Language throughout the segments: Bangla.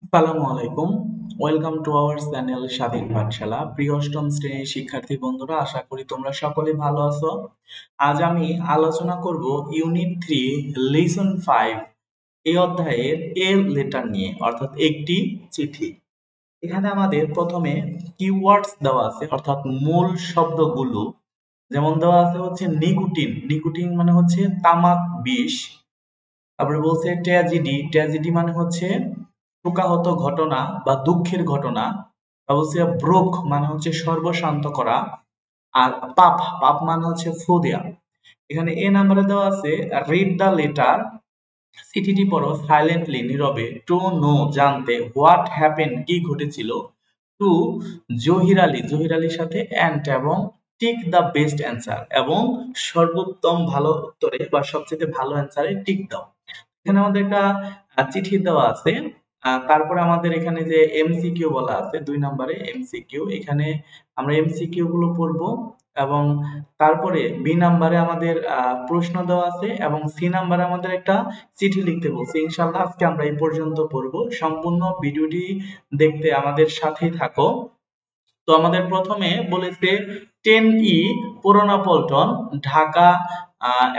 আসসালামু আলাইকুম। ওয়েলকাম টু আওয়ার চ্যানেল স্বাধীন পাঠশালা। প্রিয় অষ্টম শ্রেণীর শিক্ষার্থী বন্ধুরা, আশা করি তোমরা সকলে ভালো আছো। আজ আমি আলোচনা করব ইউনিট 3 লেসন 5 এই অধ্যায়ের এ লেটার নিয়ে, অর্থাৎ একটি চিঠি। এখানে আমাদের প্রথমে কিওয়ার্ডস দেওয়া আছে, অর্থাৎ মূল শব্দগুলো। যেমন দেওয়া আছে হচ্ছে নিকোটিন। নিকোটিন মানে হচ্ছে তামাক বিষ। তারপরে বলছে ট্র্যাজেডি। ট্র্যাজেডি মানে হচ্ছে শোকাহত ঘটনা বা দুঃখের ঘটনা। তারপর বলছে ব্রোক মানে হচ্ছে সর্বশান্ত করা। আর পাপ, পাপ মানে হচ্ছে ফু দেয়া। এখানে এ নাম্বারে দেওয়া আছে রিড দ্য লেটার। চিঠিটি পড়ো সাইলেন্টলি, নীরবে। টু নো, জানতে। হোয়াট হ্যাপেন, কি ঘটেছিল। টু জহির আলী, জহির আলীর সাথে অ্যান্ড, এবং টিক দ্য বেস্ট অ্যান্সার, এবং সর্বোত্তম ভালো উত্তরে বা সবচেয়ে ভালো অ্যান্সারে টিক দাও। এখানে আমাদের একটা চিঠি দেওয়া আছে। তারপরে আমাদের এখানে যে এমসিকিউ বলা আছে 2 নম্বরে এমসিকিউ, এখানে আমরা এমসিকিউ গুলো পড়বো। এবং তারপরে বি নাম্বারে আমাদের প্রশ্ন দেওয়া আছে, এবং সি নাম্বারে আমাদের একটা চিঠি লিখতে বলছে। ইনশাআল্লাহ আজকে আমরা এই পর্যন্ত পড়বো। সম্পূর্ণ ভিডিওটি দেখতে আমাদের সাথেই থাকো। তো আমাদের প্রথমে বলেছে 10E পুরোনো পল্টন, ঢাকা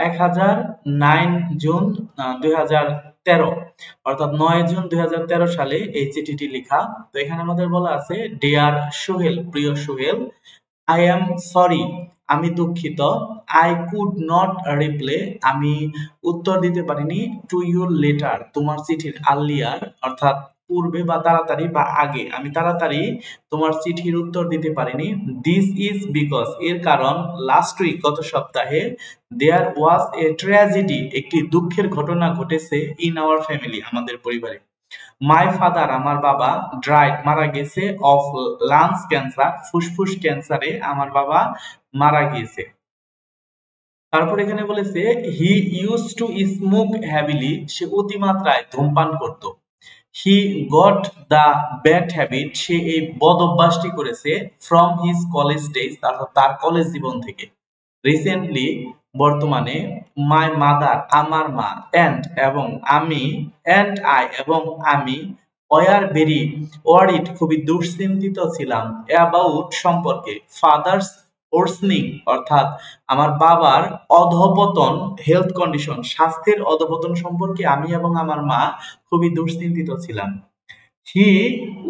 1009 জুন 2013, অর্থাৎ 9 জুন 2013 সালে এই চিঠিটি লেখা। তো এখানে আমাদের বলা আছে ডিয়ার সোহেল, প্রিয় সোহেল, আই এম সরি, আমি দুঃখিত। আই কুড নট রিপ্লাই, আমি উত্তর দিতে পারিনি। টু ইউর লেটার, তোমার চিঠির। আর্লিয়ার অর্থাৎ পূর্বে বা তাড়াতাড়ি বা আগে, আমি তাড়াতাড়ি তোমার চিঠির উত্তর দিতে পারিনি। দিস ইজ বিকজ, এর কারণ, লাস্ট উইক, গত সপ্তাহে, দেয়ার ওয়াজ এ ট্র্যাজেডি, একটি দুঃখের ঘটনা ঘটেছে, ইন আওয়ার ফ্যামিলি, আমাদের পরিবারে। মাই ফাদার, আমার বাবা, ড্রাইড, মারা গেছে, অফ লাংস ক্যান্সার, ফুসফুস ক্যান্সারে আমার বাবা মারা গিয়েছে। তারপর এখানে বলেছে he used to smoke heavily, সে অতিমাত্রায় ধূমপান করত। He got the bad habit, সে এই বদ অভ্যাসটি করেছে, ফ্রম হিজ কলেজ ডেজ, অর্থাৎ তার কলেজ জীবন থেকে। রিসেন্টলি, বর্তমানে, মাই মাদার, আমার মা, অ্যান্ড, এবং আমি, অ্যান্ড আই, এবং আমি, ওয়ার ভেরি ওয়ারিড, খুবই দুশ্চিন্তিত ছিলাম, অ্যাবাউট, সম্পর্কে, ফাদার্স ওর্সনিং, অর্থাৎ আমার বাবার অধঃপতন, হেলথ কন্ডিশন, স্বাস্থ্যের অধঃপতন সম্পর্কে আমি এবং আমার মা খুবই দুশ্চিন্তিত ছিলাম। He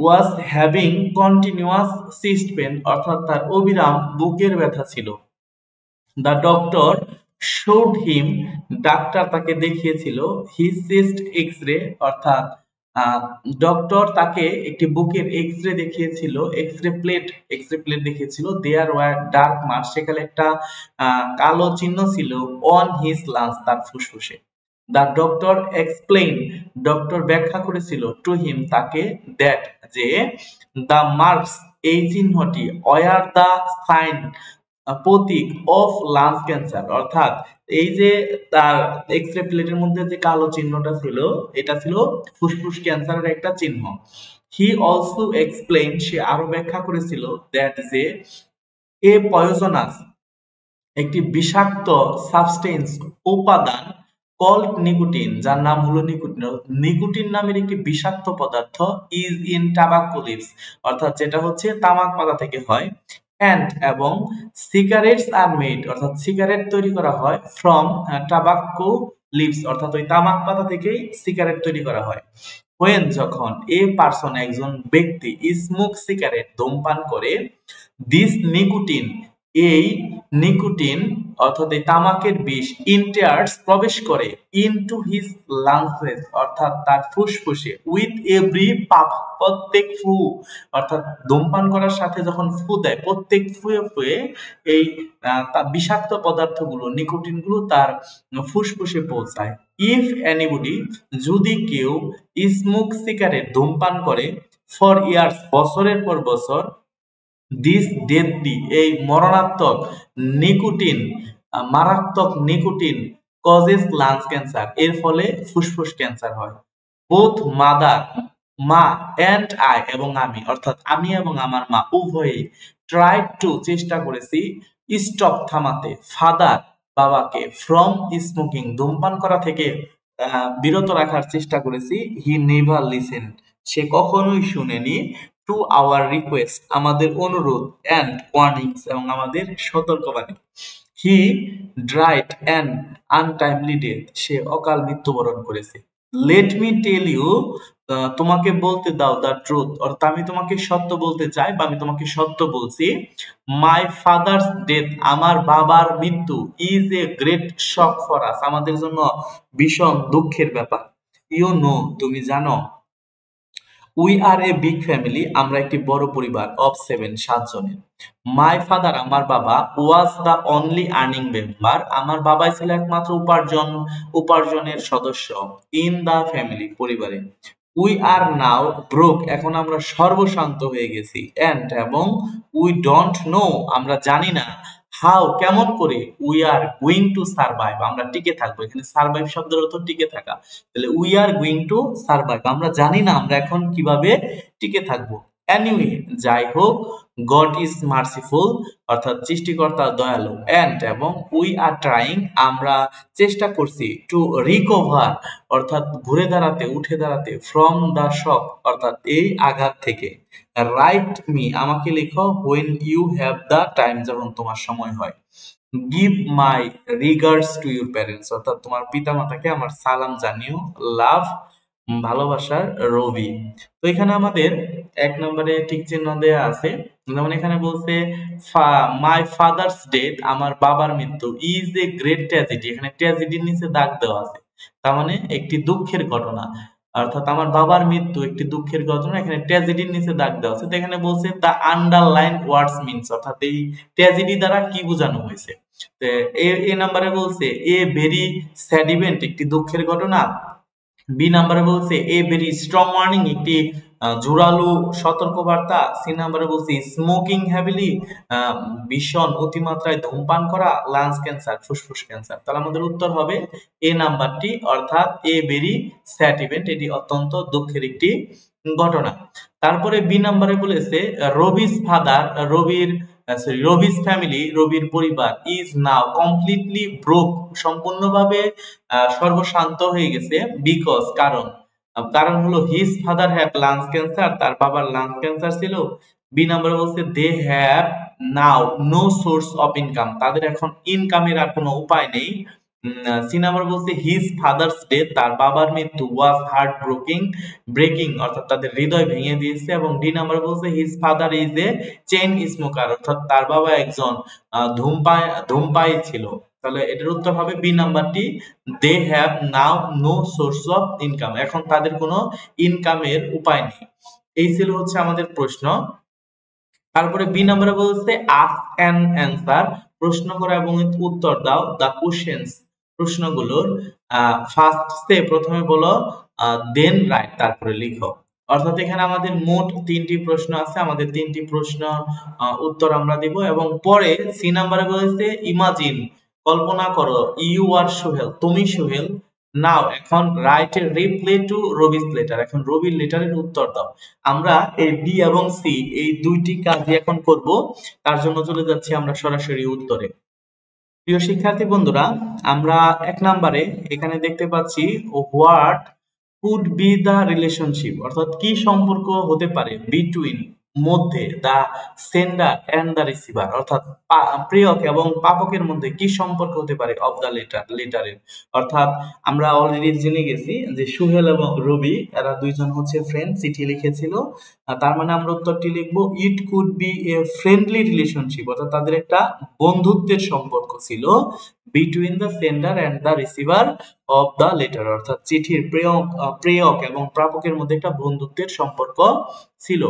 was having continuous chest pain, অর্থাৎ তার অবিরাম বুকের ব্যথা ছিল। দ্য ডক্টর শোড হিম, ডাক্তার তাকে দেখিয়েছিল, হিজ চেস্ট এক্স-রে, অর্থাৎ ডক্টর তাকে একটি বুকের এক্স-রে দেখিয়েছিল, এক্স-রে প্লেট দেখিয়েছিল। দেয়ার ওয়ার ডার্ক মার্ক, সেখানে একটা কালো চিহ্ন ছিল, অন হিজ লাংস, তার ফুসফুসে। দ্য ডক্টর এক্সপ্লেইন, ডক্টর ব্যাখ্যা করেছিল, টু হিম, তাকে, দ্যাট, যে, দ্য মার্কস, এই চিহ্নটি, ওয়ার দ্য সাইন, প্রতীক, অফ লাংস ক্যান্সার, অর্থাৎ এই যে তার এক্স-রে প্লেটের মধ্যে যে কালো চিহ্নটা ছিল, এটা ছিল ফুসফুস ক্যান্সারের একটা চিহ্ন। হি অলসো এক্সপ্লেইন, সে আরো ব্যাখ্যা করেছিল, দ্যাট, যে, এ পয়জনাস, একটি বিষাক্ত সাবস্টেন্স, উপাদান, কল্ড নিকোটিন, যার নাম হলো নিকোটিন, নিকোটিন নামের একটি বিষাক্ত পদার্থ, ইজ ইন টাবাকো লিভস, অর্থাৎ যেটা হচ্ছে তামাক পাতা থেকে হয়, অ্যান্ড, এবং সিগারেটস আর মেড, অর্থাৎ সিগারেট তৈরি করা হয়, ফ্রম টাবাকো লিভস, অর্থাৎ ওই তামাক পাতা থেকেই সিগারেট তৈরি করা হয়। হোয়েন, যখন, এ পারসন, একজন ব্যক্তি, স্মোক সিগারেট, ধূমপান করে, দিস নিকোটিন, এই নিকোটিন, অর্থাৎ এই তামাকের বিষ, ইন্টার্স, প্রবেশ করে, ইনটু হিজ লাংসেস, অর্থাৎ তার ফুসফুসে, উইথ এভরি পাফ, প্রত্যেক ফু, অর্থাৎ ধূমপান করার সাথে যখন ফু দেয়, প্রত্যেক ফুয়ে ফুয়ে এই বিষাক্ত পদার্থগুলো, নিকোটিন গুলো তার ফুসফুসে পৌঁছায়। ইফ এনিবডি, যদি কেউ, স্মোক সিগারেট, ধূমপান করে, ফর ইয়ার্স, বছরের পর বছর, দিস ডেডলি, এই মরণাত্মক নিকোটিন, মারাত্মক নিকোটিন, কজেস লাংস ক্যান্সার, এর ফলে ফুসফুস ক্যান্সার হয়। বোথ মাদার, মা, অ্যান্ড আই, এবং আমি, অর্থাৎ আমি এবং আমার মা উভয়েই, ট্রাই টু, চেষ্টা করেছি, স্টপ, থামাতে, ফাদার, বাবাকে, ফ্রম স্মোকিং, ধূমপান করা থেকে বিরত রাখার চেষ্টা করেছি। হি নেভার লিসেন, সে কখনোই শুনেনি টু আওয়ার রিকোয়েস্ট, আমাদের অনুরোধ, অ্যান্ড ওয়ার্নিংস, এবং আমাদের সতর্কবাণী। He died an untimely death, সে অকাল মৃত্যুবরণ করেছে। লেট মি টেল ইউ, তোমাকে বলতে দাও, দ্য ট্রুথ, অর্থাৎ আমি তোমাকে সত্য বলতে চাই বা আমি তোমাকে সত্য বলছি। মাই ফাদার্স ডেথ, আমার বাবার মৃত্যু, is a great shock for us, আমাদের জন্য ভীষণ দুঃখের ব্যাপার। ইউ নো, তুমি জানো, we are a big family, আমরা একটি বড় পরিবার, অফ 7, 7 জনের। মাই ফাদার, আমার বাবা, was the only earning member, আমার বাবাই ছিল একমাত্র উপার্জনের সদস্য, ইন দ্য ফ্যামিলি, পরিবারে। উই আর নাও ব্রোক, এখন আমরা সর্বশান্ত হয়ে গেছি, অ্যান্ড, এবং উই ডোন্ট নো, আমরা জানি না, হাউ, কেমন করে, we are going to survive, আমরা টিকে থাকবো। এখানে সার্ভাইভ শব্দের অর্থ টিকে থাকা, তাহলে we are going to survive, আমরা জানি না আমরা এখন কিভাবে টিকে থাকবো। এনিওয়ে, যাই হোক, গড ইজ মার্সিফুল, অর্থাৎ সৃষ্টিকর্তা দয়ালু, অ্যান্ড, এবং উই আর ট্রাইং, আমরা চেষ্টা করছি, টু রিকভার, অর্থাৎ ঘুরে দাঁড়াতে, উঠে দাঁড়াতে, ফ্রম দ্য শক, অর্থাৎ এই আঘাত থেকে। রাইট মি, আমাকে লেখো, when you have the time, যখন তোমার সময় হয়। Give my regards to your parents, অর্থাৎ তোমার পিতামাতাকে আমার সালাম জানিও। লাভ, ভালোবাসার, রবি। তো এখানে আমাদের 1 নম্বরে টিক চিহ্ন দেয়া আছে, যেমন এখানে বলছে মাই ফাদার্স ডেথ, আমার বাবার মৃত্যু, ইজ এ গ্রেট ট্র্যাজেডি, এখানে ট্র্যাজেডির নিচে দাগ দেওয়া আছে, তার মানে একটি দুঃখের ঘটনা, অর্থাৎ আমার বাবার মৃত্যু একটি দুঃখের ঘটনা, এখানে ট্র্যাজেডির নিচে দাগ দেওয়া আছে। তো এখানে বলছে দ্য আন্ডারলাইন ওয়ার্ডস মিনস, অর্থাৎ এই ট্র্যাজেডি দ্বারা কি বোঝানো হয়েছে। তো এ নাম্বারে বলছে এ ভেরি স্যাড ইভেন্ট, একটি দুঃখের ঘটনা। বি নাম্বারে বলছে এ ভেরি স্ট্রং ওয়ার্নিং, একটি জোরালো সতর্কবার্তা। সি নাম্বারে বলছে স্মোকিং হ্যাভিলি, ভীষণ অতিমাত্রায় ধূমপান করা। লাংস ক্যান্সার, ফুসফুস ক্যান্সার। তাহলে আমাদের উত্তর হবে এ নাম্বারটি, অর্থাৎ এ ভেরি স্যাড ইভেন্ট, এটি অত্যন্ত দুঃখের একটি ঘটনা। তারপরে বি নাম্বারে বলেছে রবিস ফাদার, রবিস ফ্যামিলি, রবির পরিবার, ইজ নাও কমপ্লিটলি ব্রোক, সম্পূর্ণভাবে সর্বশান্ত হয়ে গেছে। বিকজ, কারণ হলো his father have lungs cancer, তার বাবার লাংস ক্যান্সার ছিল। বি নাম্বার বলছে they have now no source of income, তাদের এখন ইনকামের আর কোনো উপায় নেই। সি নাম্বার বলছে হিজ ফাদার্স ডেথ, তার বাবার মৃত্যু, ওয়াজ হার্ট ব্রেকিং, অর্থাৎ তাদের হৃদয় ভেঙে দিয়েছে। এবং ডি নাম্বার বলছে his father is a chain smoker, অর্থাৎ তার বাবা একজন ধূমপায়ী ছিল। তাহলে এটার উত্তর হবে বি নাম্বারটি, they have now no source of income, এখন তাদের কোনো ইনকামের উপায় নেই। এই ছিল হচ্ছে আমাদের প্রশ্ন। তারপরে বি নাম্বারে বলছে আস্ক অ্যান অ্যান্সার, প্রশ্ন করো এবং উত্তর দাও। দ্য কোশ্চেনস, প্রশ্নগুলোর। ফার্স্ট স্টেপ, প্রথমে বলো, দেন রাইট, তারপরে লিখো। অর্থাৎ এখানে আমাদের মোট 3টি প্রশ্ন আছে, আমাদের 3টি প্রশ্ন উত্তর আমরা দিব। এবং পরে সি নাম্বারে বলেছে ইমাজিন, কল্পনা করো, ইউ আর সোহেল, তুমি সোহেল। নাও, এখন write a reply to Rubik's letter, এখন রবির লেটারের উত্তর দাও। আমরা এই বি এবং সি এই দুইটি কাজই এখন করব, তার জন্য চলে যাচ্ছি আমরা সরাসরি উত্তরে। প্রিয় শিক্ষার্থী বন্ধুরা, আমরা 1 নম্বরে এখানে দেখতে পাচ্ছি what could be the relationship, অর্থাৎ কি সম্পর্ক হতে পারে বিটুইন, মধ্যে, দা সেন্ডার এন্ড দা রিসিভার, অর্থাৎ প্রেরক এবং প্রাপকের মধ্যে কি সম্পর্ক হতে পারে অফ দা লেটারের। অর্থাৎ আমরা অলরেডি জেনে গেছি যে সুহেল এবং রবি এরা দুইজন হচ্ছে ফ্রেন্ড, চিঠি লিখেছিল। তার মানে আমরা উত্তরটি লিখবো it could be a friendly relationship, অর্থাৎ তাদের একটা বন্ধুত্বের সম্পর্ক ছিল between the sender and the receiver of the letter, অর্থাৎ চিঠির প্রেরক এবং প্রাপকের মধ্যে একটা বন্ধুত্বের সম্পর্ক ছিল।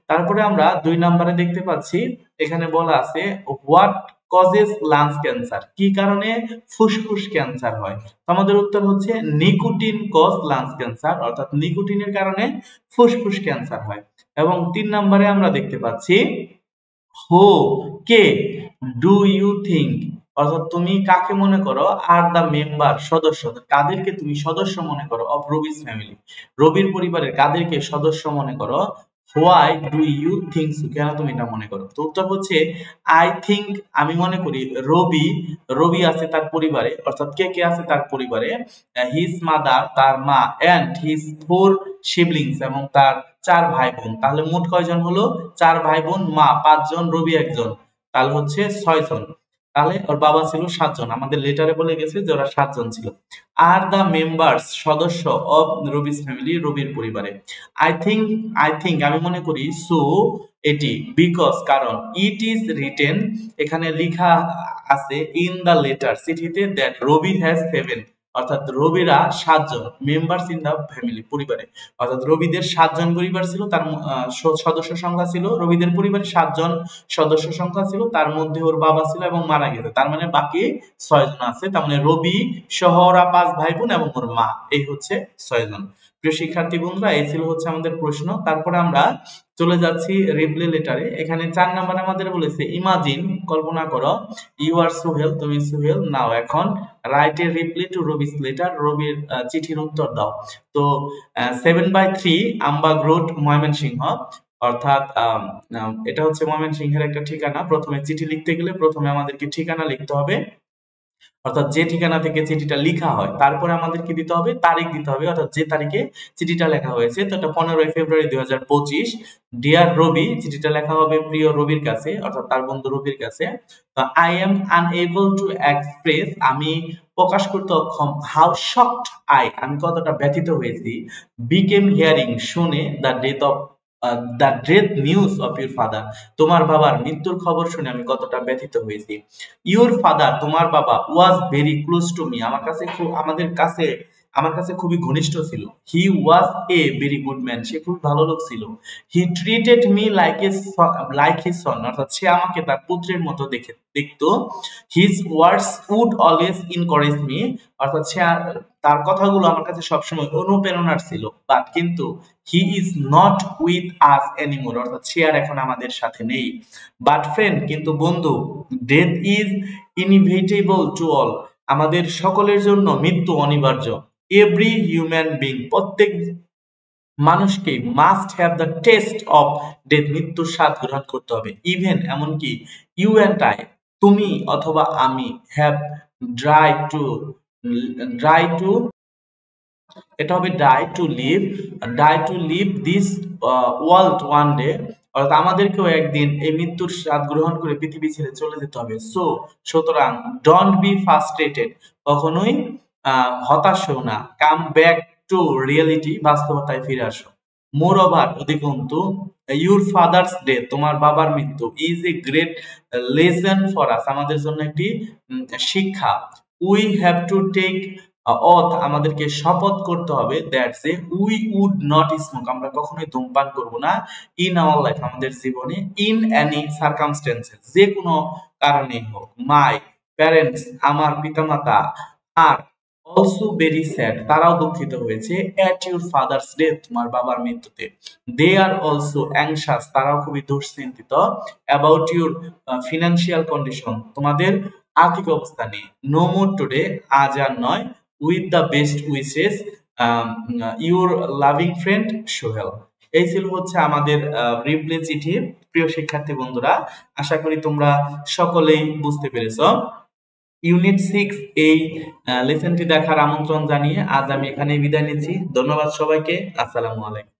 তারপরে আমরা 2 নম্বরে দেখতে পাচ্ছি এখানে বলা আছে হোয়াট কজেস লাংস ক্যান্সার, কি কারণে ফুসফুস ক্যান্সার হয়। আমাদের উত্তর হচ্ছে নিকোটিন কজ লাংস ক্যান্সার, অর্থাৎ নিকোটিনের কারণে ফুসফুস ক্যান্সার হয়। এবং 3 নম্বরে আমরা দেখতে পাচ্ছি হো, কে, ডু ইউ থিঙ্ক, অর্থাৎ তুমি কাকে মনে করো, আর দ্য মেম্বার, সদস্য, কাদেরকে তুমি সদস্য মনে করো অফ রবিস ফ্যামিলি, রবির পরিবারের কাদেরকে সদস্য মনে করো, why do you think so, কেন তুমি এটা মনে করো? তো উত্তর হচ্ছে আই থিঙ্ক, আমি মনে করি, রবি, রবি আছে তার পরিবারে, অর্থাৎ কে কে আছে তার পরিবারে, হিজ মাদার তার মা, এন্ড হিজ ফোর সিবলিংস এবং তার চার ভাই বোন। তাহলে মোট কয়জন হলো? চার ভাই বোন, মা পাঁচজন, রবি একজন, তাহলে হচ্ছে 6 জন। তাহলে ওর বাবা ছিল 7 জন, আমাদের লেটারে বলে গেছে যে ওরা 7 জন ছিল। আর দ্য মেম্বার্স, সদস্য, অফ রবিস ফ্যামিলি, রবির পরিবারে। আই থিঙ্ক, আই থিঙ্ক আমি মনে করি, সো এটি, বিকজ কারণ, ইট ইজ রিটেন এখানে লেখা আছে, ইন দ্য লেটার চিঠিতে, দ্যাট রবি হ্যাজ 7, অর্থাৎ রবিরা 7 জন, মেম্বার্স ইন দ্য ফ্যামিলি পরিবারে, অর্থাৎ রবিদের 7 জন পরিবার ছিল, তার সদস্য সংখ্যা ছিল, রবিদের পরিবারে 7 জন সদস্য সংখ্যা ছিল, তার মধ্যে ওর বাবা ছিল এবং মারা গেছে, তার মানে বাকি 6 জন আছে। তার মানে রবি সহ ওরা 5 ভাই বোন এবং ওর মা, এই হচ্ছে 6 জন। প্রিয় শিক্ষার্থী বন্ধুরা, এই ছিল হচ্ছে আমাদের প্রশ্ন। তারপরে আমরা চলে যাচ্ছি রিপ্লাই লেটারে। এখানে 4 নাম্বার আমাদের বলেছে ইমাজিন, কল্পনা করো, ইউ আর সোহেল, তুমি সোহেল, নাও এখন write a reply to Rubik's letter, রবির চিঠির উত্তর দাও। তো 7/3 আমবাগ রোড, ময়মনসিংহ, অর্থাৎ এটা হচ্ছে ময়মনসিংহের একটা ঠিকানা। প্রথমে চিঠি লিখতে গেলে প্রথমে আমাদেরকে ঠিকানা লিখতে হবে, অর্থাৎ যে ঠিকানা থেকে চিঠিটা লেখা হয়, তারপরে আমাদের কি দিতে হবে? তারিখ দিতে হবে, অর্থাৎ যে তারিখে চিঠিটা লেখা হয়েছে। তো এটা 15 ফেব্রুয়ারি 2025। ডিয়ার রবি, চিঠিটা লেখা হবে প্রিয় রবির কাছে, অর্থাৎ তার বন্ধু রবির কাছে। তো I am unable to express, আমি প্রকাশ করতে অক্ষম, হাউ শকড আই, আমি কতটা ব্যথিত হয়েছি, বিকেম হিয়ারিং, শুনে, the death of, the death news of your father, তোমার বাবার মৃত্যুর খবর শুনে আমি কতটা ব্যথিত হয়েছি। ইউর ফাদার, তোমার বাবা, was very close to me, আমার কাছে খুবই ঘনিষ্ঠ ছিল। He was a very good man, সে খুব ভালো লোক ছিল। He treated me like his son, অর্থাৎ সে আমাকে তার পুত্রের মতো দেখতো। His words would always encourage me, অর্থাৎ তার কথাগুলো আমার কাছে সবসময় অনুপ্রেরণার ছিল। বাট কিন্তু, he is not with us anymore, অর্থাৎ সে আর এখন আমাদের সাথে নেই। বাট ফ্রেন্ড, কিন্তু বন্ধু, death is inevitable to all, আমাদের সকলের জন্য মৃত্যু অনিবার্য। এভরি হিউম্যান বিং, প্রত্যেক মানুষকে, must have the test of death, মৃত্যুর স্বাদ গ্রহণ করতে হবে। ইভেন, এমনকি, ইউ অ্যান্ড আই, তুমি অথবা আমি, have dry to dry to এটা হবে die to leave this world one day, অর্থাৎ আমাদেরকেও একদিন এই মৃত্যুর স্বাদ গ্রহণ করে পৃথিবী ছেড়ে চলে যেতে হবে। সুতরাং, ডোন্ট বি ফ্রাস্ট্রেটেড, কখনোই হতাশ হও না। কাম ব্যাক টু রিয়েলিটি, বাস্তবতায় ফিরে আসো। মোর ওভার, অধিকন্তু, ইউর ফাদার্স ডে, তোমার বাবার মৃত্যু, is a great lesson for us, আমাদের জন্য একটি শিক্ষা। উই হ্যাভ টু টেক অথ, আমাদেরকে শপথ করতে হবে, that's a we would not smoke, আমরা কখনোই ধূমপান করব না, ইন আওয়ার লাইফ, আমাদের জীবনে, ইন এনি সার্কামস্টেন্সেস, যে কোনো কারণেই হোক। মাই প্যারেন্টস, আমার পিতামাতা, আর অলসো ভেরি স্যাড, তারাও দুঃখিত হয়েছে, এট ইউর ফাদার্স ডেথ, তোমার বাবার মৃত্যুতে। দে আর অলসো অ্যাংশাস, তারাও খুবই দুশ্চিন্তিত, অ্যাবাউট ইউর ফিনান্সিয়াল কন্ডিশন, তোমাদের আর্থিক অবস্থা নিয়ে। নো মোর টুডে, আজ আর নয়, with the best wishes, your loving friend Sohel. এই ছিল হচ্ছে আমাদের রিপ্লে চিঠি। প্রিয় শিক্ষার্থী বন্ধুরা, আশা করি তোমরা সকলেই বুঝতে পেরেছ। ইউনিট 6 এই লেসনটি দেখার আমন্ত্রণ জানিয়ে আজ আমি এখানে বিদায় নিচ্ছি। ধন্যবাদ সবাইকে। আসসালামু আলাইকুম।